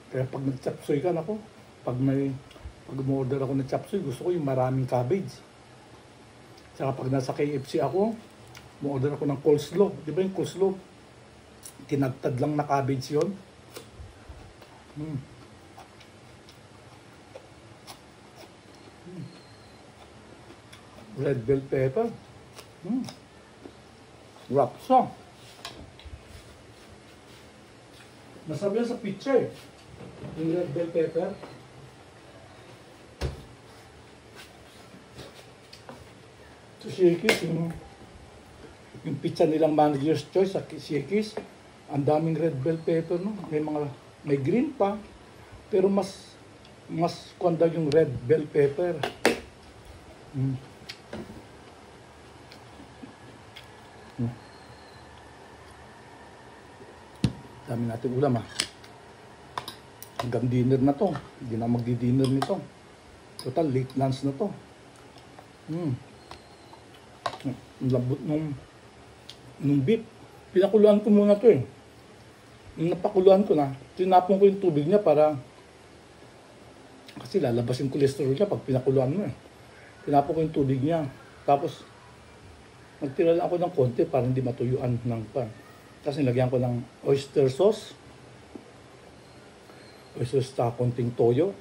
Kaya pag nag-chapsuy ka, ako, pag umorder ako ng chapsuy, gusto ko yung maraming cabbage. Tsaka pag nasa KFC ako, umorder ako ng coleslaw. Di ba yung coleslaw? Tinagtad lang na cabbage yun. Red bell pepper. Rapsa. Nasabi sa picture yung red bell pepper. So Shakey's, yung pizza nilang manager's choice sa Shakey's, ang daming red bell pepper, no? May green pa, pero mas kuanda yung red bell pepper. Dami natin ulam, hanggang dinner na to. Hindi na magdi-dinner nito. Total late lunch na to. Ang lambot nung beef. Pinakuluan ko muna to eh. Nung napakuluan ko na, tinapon ko yung tubig niya para kasi lalabas yung cholesterol niya pag pinakuluan mo eh. Tinapon ko yung tubig niya. Tapos nagtira lang ako ng konti para hindi matuyuan ng pan. Kasi nilagyan ko ng oyster sauce. Oyster sauce, konting toyo.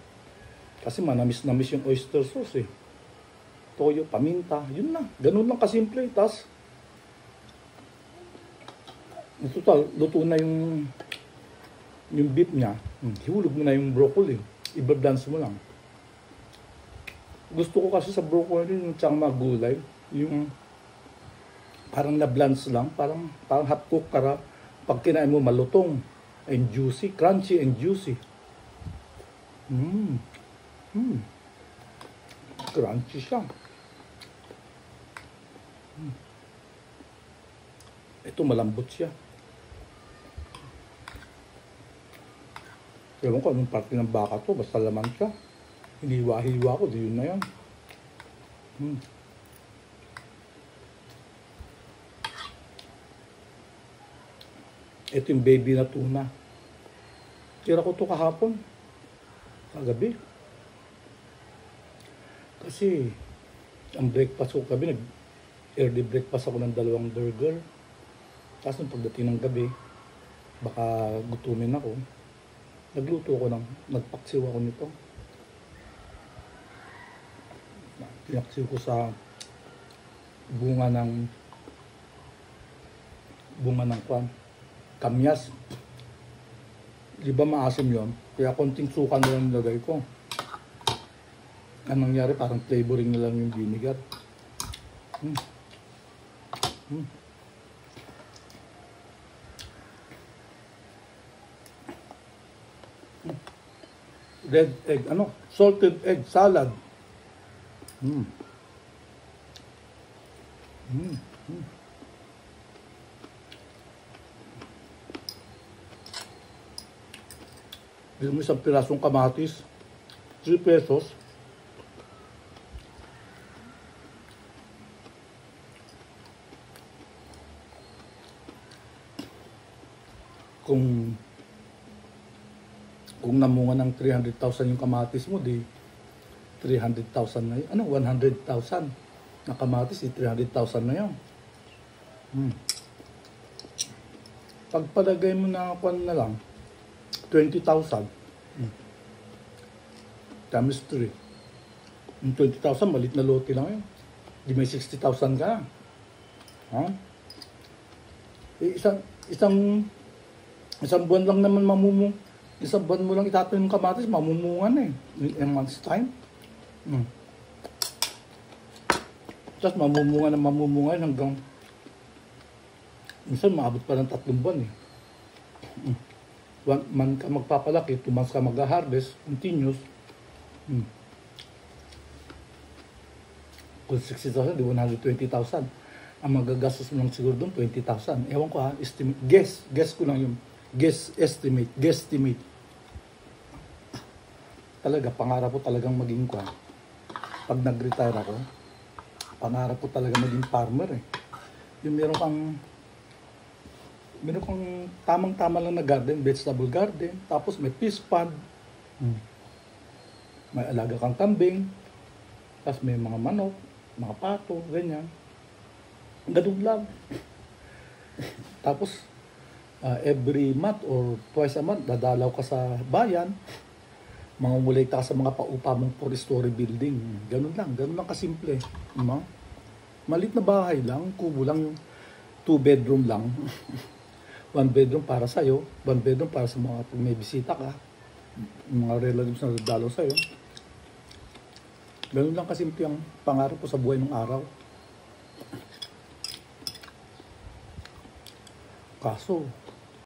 Kasi manamis-namis yung oyster sauce eh. Toyo, paminta, yun lang. Ganun lang kasimple. Tapos, total, luto na yung beef niya. Hihulog mo na yung broccoli. I-balance mo lang. Gusto ko kasi sa broccoli yung tsang mga gulay. Yung parang na-blance lang. Parang half cook para pag kinain mo malutong and juicy. Crunchy and juicy. Crunchy siya. Ito malambot siya. Ewan ko anong parte ng baka to. Basta laman siya. Hiniwa-hiwa ko. Di yun na yan. Ito yung baby na tuna. Tira ko to kahapon. Kagabi. Kasi ang breakfast ko gabi, early breakfast ako ng 2 burger. Tapos nung pagdating ng gabi, baka gutumin ako. Nagluto ako nagpaksiw ako nito. Pinaksiw ko sa bunga ng kamyas. Di ba maasim yun? Kaya konting suka na lang nilagay ko. Anong nangyari? Parang flavoring na lang yung vinegar. Red egg, salted egg salad. Bili mo isang pirasong kamatis, 3 pesos. Kung namunga ng 300,000 yung kamatis mo, di 300,000 na yun. 100,000 na kamatis, di 300,000 na yun. Pagpalagay mo na kwan na lang, 20,000 times 3. Yung 20,000, malit na lote lang yun. Di may 60,000 ka. Isang buwan lang naman isang buwan mo lang itatanim yung kamatis, mamumunga na in a month's time. Tapos mamumunga hanggang minsan maabot pa ng 3 buwan eh. 1 month ka magpapalaki, 2 months ka mag-harvest, continuous. Kung 60,000, di 120,000. Ang magagastos mo lang siguro doon, 20,000. Ewan ko estimate. Guess ko lang yung guesstimate. Talaga, pangarap ko talagang maging kwan. Pag nag-retire ako, pangarap ko talaga maging farmer eh. Yung meron kang Meron kang tamang-tama lang na garden, vegetable garden, tapos may fish pond, may alaga kang kambing, tapos may mga manok, mga pato, ganyan. Ganun lang. Tapos, every month or twice a month, dadalaw ka sa bayan, mangungulay ka sa mga paupa mong 4-story building. Ganun lang kasimple. Diba? Malit na bahay lang, kubo lang, 2 bedroom lang. 1 bedroom para sa'yo, 1 bedroom para sa mga pag may bisita ka, mga relatives na dadalaw sa'yo. Ganun lang kasimple ang pangarap ko sa buhay ng araw. Kaso,